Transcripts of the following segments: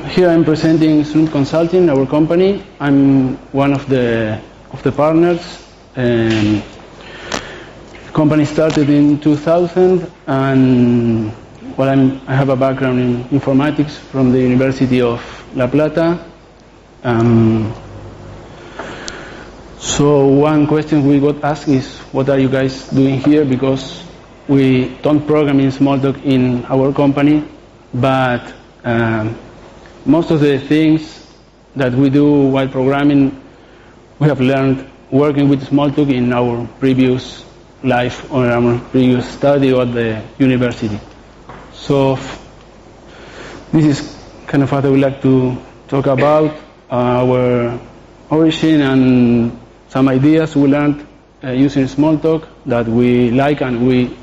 Here I'm presenting Snoop Consulting, our company. I'm one of the partners. The company started in 2000, and I have a background in informatics from the University of La Plata. So one question we got asked is, what are you guys doing here? Because we don't program in Smalltalk in our company, but most of the things that we do while programming, we have learned working with Smalltalk in our previous life or our previous study at the university. So this is kind of what I would like to talk about, our origin and some ideas we learned using Smalltalk that we like and we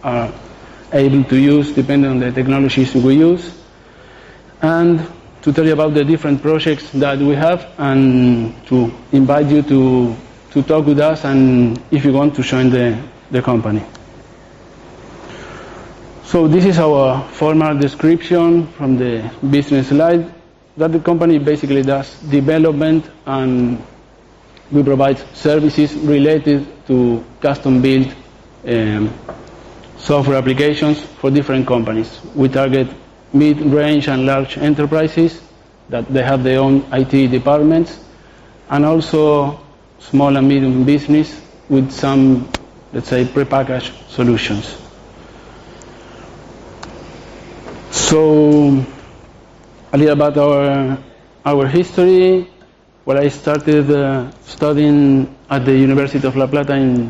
are able to use depending on the technologies we use, and to tell you about the different projects that we have and to invite you to talk with us and if you want to join the company. So this is our formal description from the business slide, that the company basically does development and we provide services related to custom-built software applications for different companies. We target mid-range and large enterprises that they have their own IT departments, and also small and medium business with some, let's say, prepackaged solutions. So a little about our history. Well, I started studying at the University of La Plata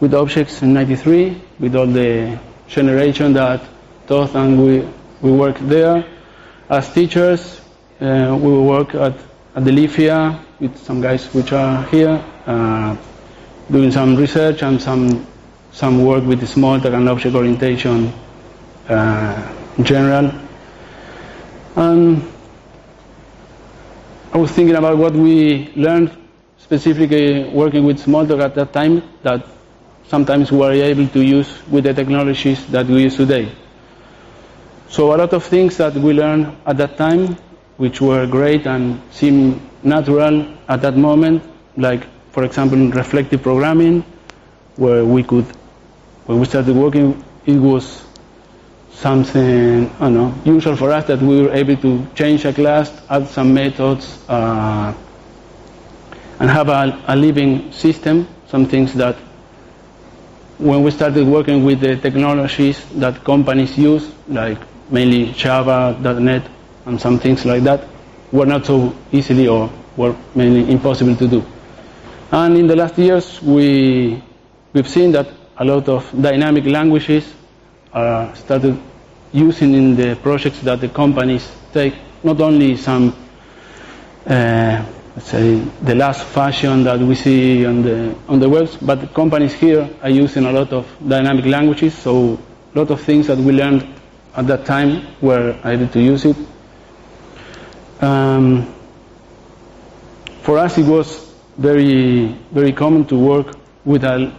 with objects in '93, with all the generation that taught and we worked there. As teachers, we work at the LIFIA with some guys which are here, doing some research and some work with the Smalltalk and object orientation in general. And I was thinking about what we learned specifically working with Smalltalk at that time that sometimes we are able to use with the technologies that we use today. So a lot of things that we learned at that time, which were great and seemed natural at that moment, like, for example, reflective programming, where when we started working, it was something, I don't know, usual for us that we were able to change a class, add some methods, and have a living system, some things that when we started working with the technologies that companies use, like mainly Java, .NET, and some things like that, were not so easily or were mainly impossible to do. And in the last years, we've seen that a lot of dynamic languages are started using in the projects that the companies take, not only some, let's say, the last fashion that we see on the webs, but the companies here are using a lot of dynamic languages, so a lot of things that we learned at that time were able to use it. For us, it was very, very common to work with a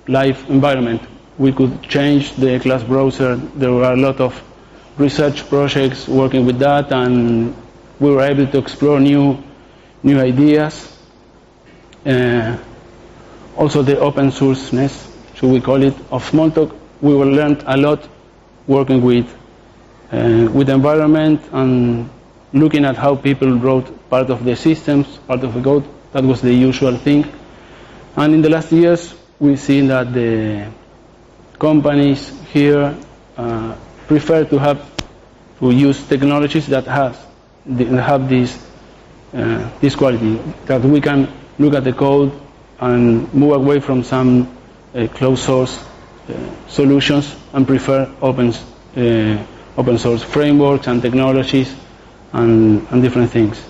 live environment. We could change the class browser. There were a lot of research projects working with that, and we were able to explore new ideas. Also the open sourceness, should we call it, of Smalltalk. We learned a lot working with the environment and looking at how people wrote part of the systems, part of the code. That was the usual thing. And in the last years, we've seen that the companies here prefer to use technologies that have this quality, that we can look at the code and move away from some closed source solutions and prefer open source frameworks and technologies and different things.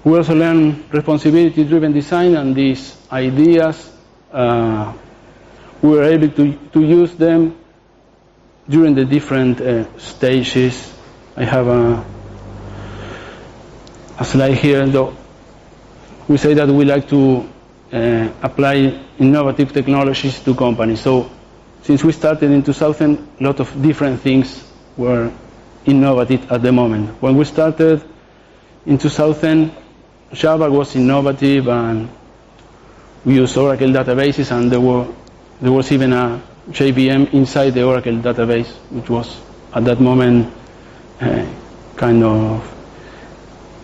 We also learn responsibility-driven design, and these ideas we were able to use them during the different stages. I have a slide here. Though we say that we like to apply innovative technologies to companies. So since we started in 2000, a lot of different things were innovative at the moment. When we started in 2000, Java was innovative, and we used Oracle databases, and there was even a JVM inside the Oracle database, which was at that moment kind of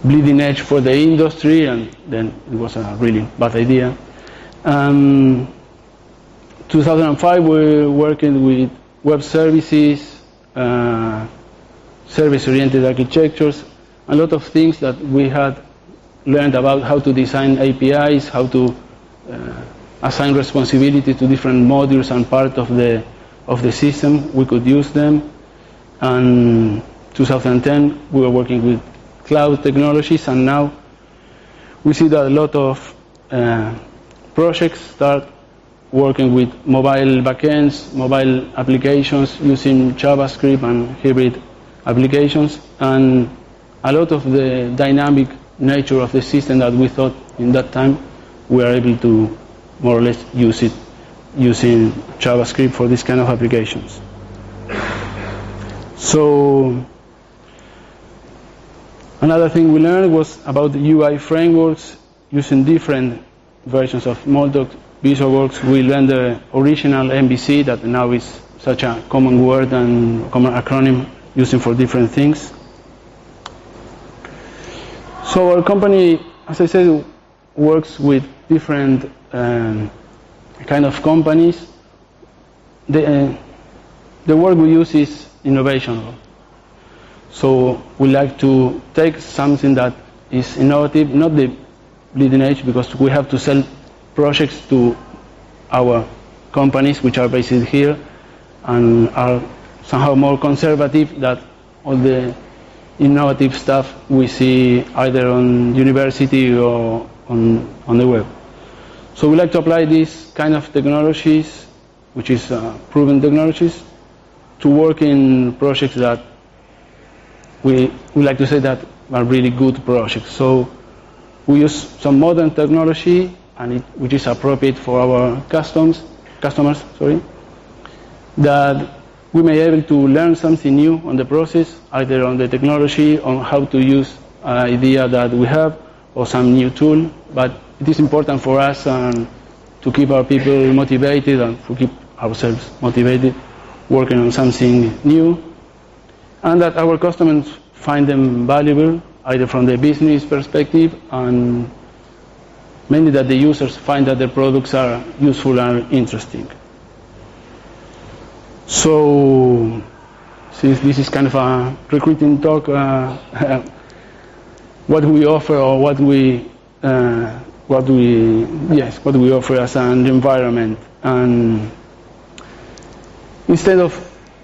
bleeding edge for the industry, and then it was a really bad idea. 2005, we were working with web services, service-oriented architectures, a lot of things that we had learned about how to design APIs, how to assign responsibility to different modules and part of the system. We could use them. And 2010, we were working with cloud technologies, and now we see that a lot of projects start working with mobile backends, mobile applications using JavaScript and hybrid applications, and a lot of the dynamic nature of the system that we thought in that time, we are able to more or less use it using JavaScript for this kind of applications. So another thing we learned was about the UI frameworks using different versions of Smalltalk, VisualWorks. We learned the original MVC that now is such a common word and common acronym using for different things. So our company, as I said, works with different kind of companies. The word we use is innovation. So we like to take something that is innovative, not the bleeding edge, because we have to sell projects to our companies, which are based here, and are somehow more conservative than all the innovative stuff we see either on university or on the web. So we like to apply these kind of technologies, which is proven technologies, to work in projects that we like to say that are really good projects. So we use some modern technology, and which is appropriate for our customers, that we may be able to learn something new on the process, either on the technology, on how to use an idea that we have, or some new tool. But it is important for us to keep our people motivated and to keep ourselves motivated, working on something new, and that our customers find them valuable, either from the business perspective, and mainly that the users find that the products are useful and interesting. So, since this is kind of a recruiting talk, what we offer, or what we offer as an environment, and instead of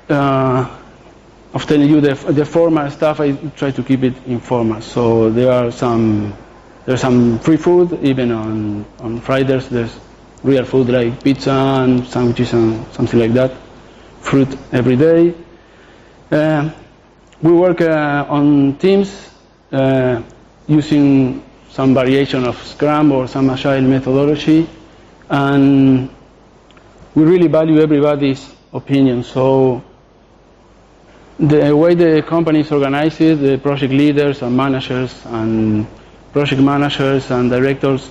telling you the formal stuff, I try to keep it informal. So there's some free food, even on Fridays. There's real food like pizza and sandwiches and something like that. Fruit every day. We work on teams using some variation of Scrum or some Agile methodology, and we really value everybody's opinion. So the way the company is organized, the project leaders and managers and project managers and directors,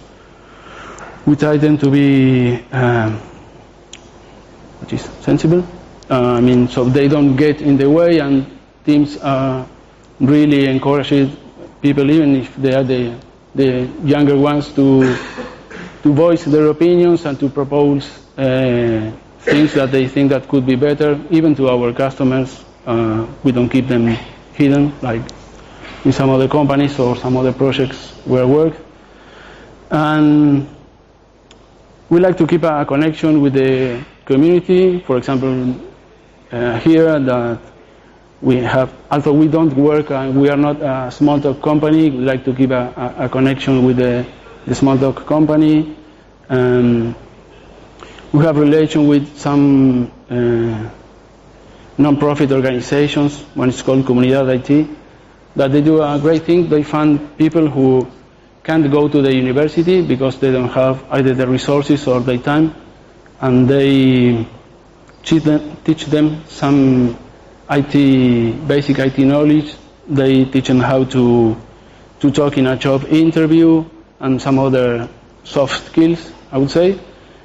we try them to be sensible. So they don't get in the way, and teams really encourage people, even if they are the younger ones, to voice their opinions and to propose things that they think that could be better, even to our customers. We don't keep them hidden, like in some other companies or some other projects where I work. And we like to keep a connection with the community. For example, here that we have, although we don't work and we are not a Smalltalk company, we like to keep a connection with the Smalltalk company. We have relation with some non-profit organizations. One is called Comunidad IT, that they do a great thing. They fund people who can't go to the university because they don't have either the resources or the time, and they teach them some basic IT knowledge. They teach them how to talk in a job interview and some other soft skills, I would say.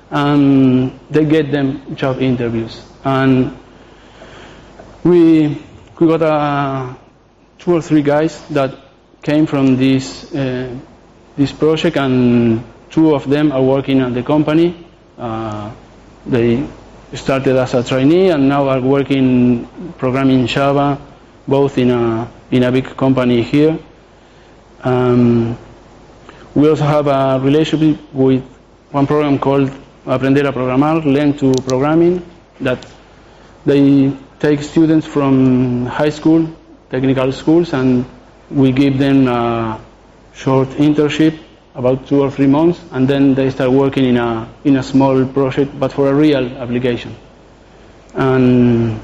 And they get them job interviews. And we got 2 or 3 guys that came from this project, and 2 of them are working at the company. They started as a trainee and now are working programming Java, both in a big company here. We also have a relationship with one program called Aprender a Programar, Learn to Programming, that they take students from high school, technical schools, and we give them a short internship, about 2 or 3 months, and then they start working in a small project, but for a real application. And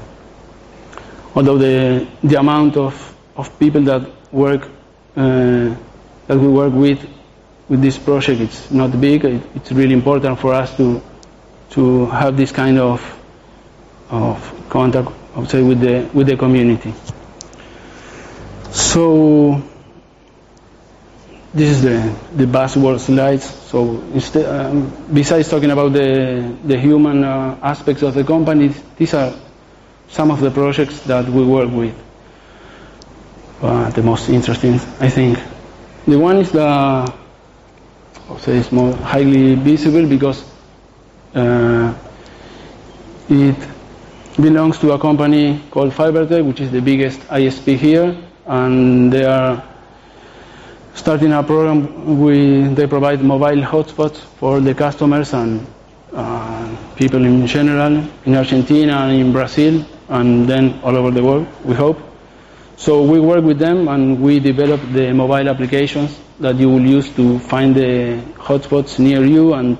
although the amount of people that work that we work with this project, it's not big. It's really important for us to have this kind of contact, I would say, with the community. So this is the buzzword slides. So besides talking about the human aspects of the company, these are some of the projects that we work with. The most interesting, I think. The one is I would say it's more highly visible because it belongs to a company called FiberTech, which is the biggest ISP here, and they are starting a program. They provide mobile hotspots for the customers and people in general, in Argentina and in Brazil, and then all over the world, we hope. So we work with them and we develop the mobile applications that you will use to find the hotspots near you and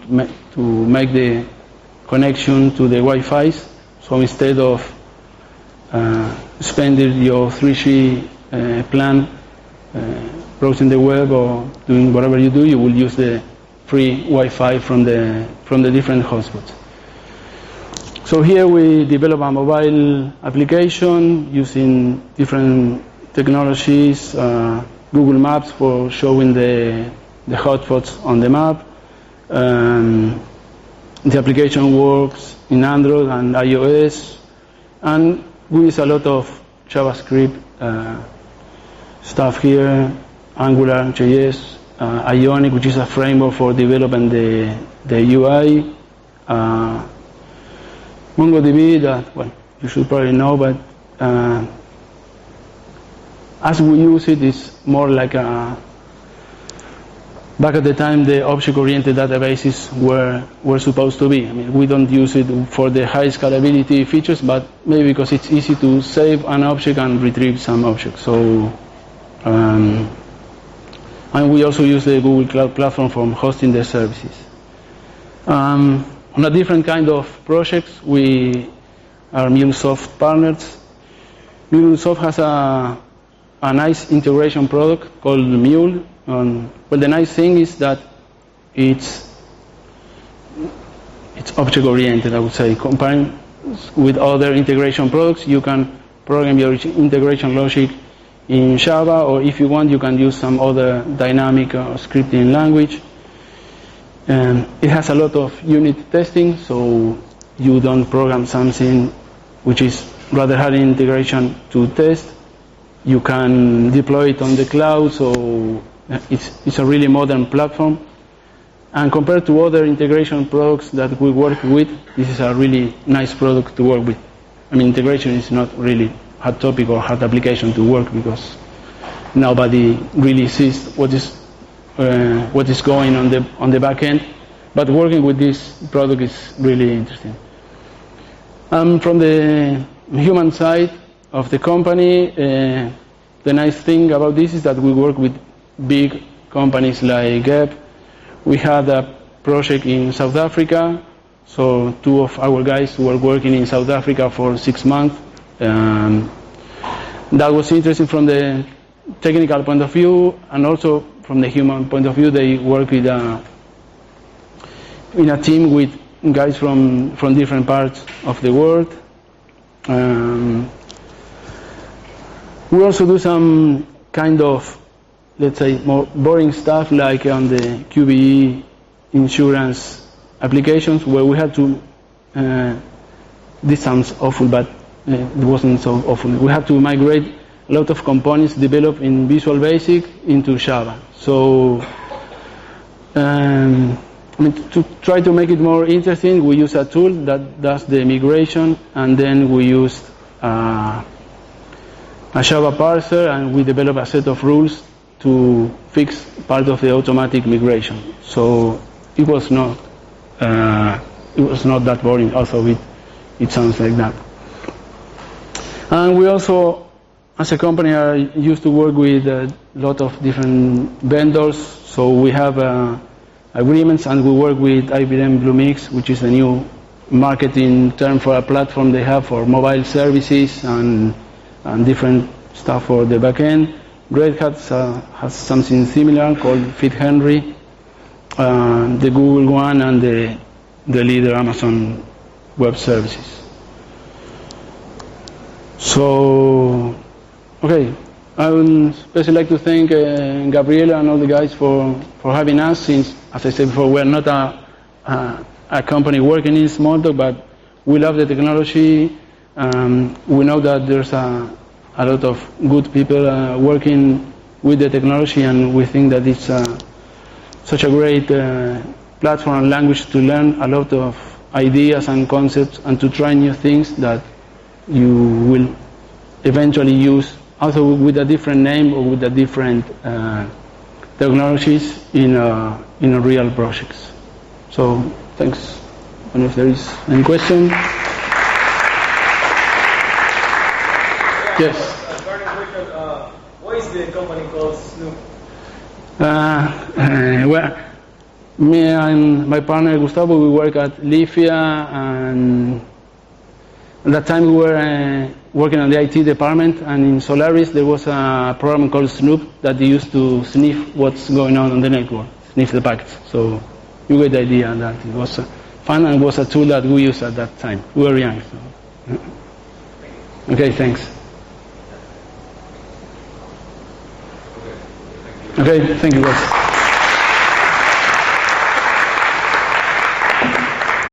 to make the connection to the Wi-Fi. So instead of spending your 3G plan browsing the web or doing whatever you do, you will use the free Wi-Fi from the different hotspots. So here we develop a mobile application using different technologies, Google Maps for showing the hotspots on the map. The application works in Android and iOS, and we use a lot of JavaScript stuff here, Angular, JS, Ionic, which is a framework for developing the UI. MongoDB, that, well, you should probably know, but as we use it, it's more like back at the time the object-oriented databases were supposed to be. I mean, we don't use it for the high scalability features, but maybe because it's easy to save an object and retrieve some objects. So, and we also use the Google Cloud Platform for hosting the services. On a different kind of projects, we are MuleSoft partners. MuleSoft has a nice integration product called Mule. Well, the nice thing is that it's object-oriented, I would say. Comparing with other integration products, you can program your integration logic in Java, or if you want, you can use some other dynamic scripting language. It has a lot of unit testing, so you don't program something which is rather hard integration to test. You can deploy it on the cloud, so it's a really modern platform. And compared to other integration products that we work with, this is a really nice product to work with. I mean, integration is not really hard topic or hard application to work because nobody really sees what is going on the back end. But working with this product is really interesting. From the human side of the company, the nice thing about this is that we work with big companies like Gap. We had a project in South Africa, so 2 of our guys were working in South Africa for 6 months. That was interesting from the technical point of view, and also from the human point of view. They work with in a team with guys from different parts of the world. We also do some kind of, let's say, more boring stuff like on the QBE insurance applications where we had to, this sounds awful, but it wasn't so awful. We had to migrate a lot of components developed in Visual Basic into Java. So, to try to make it more interesting, we use a tool that does the migration, and then we used a Java parser, and we developed a set of rules to fix part of the automatic migration. So it was not that boring. Also, it sounds like that. And we also, as a company, are used to work with a lot of different vendors. So we have agreements, and we work with IBM Bluemix, which is a new marketing term for a platform they have for mobile services and different stuff for the backend. Red Hat has something similar called FitHenry, the Google one, and the leader Amazon Web Services. So, okay, I would especially like to thank Gabriela and all the guys for having us, since, as I said before, we're not a company working in Smalltalk, but we love the technology. We know that there's a lot of good people working with the technology, and we think that it's such a great platform and language to learn a lot of ideas and concepts and to try new things that you will eventually use, also with a different name or with a different technologies in real projects. So thanks. And if there is any question. Yes. Why is the company called Snoop? Well, me and my partner Gustavo, we work at Lifia, and at that time we were working on the IT department, and in Solaris there was a program called Snoop that used to sniff what's going on the network, sniff the packets. So you get the idea that it was fun, and was a tool that we used at that time. We were young. So. Okay, thanks. Okay, thank you guys.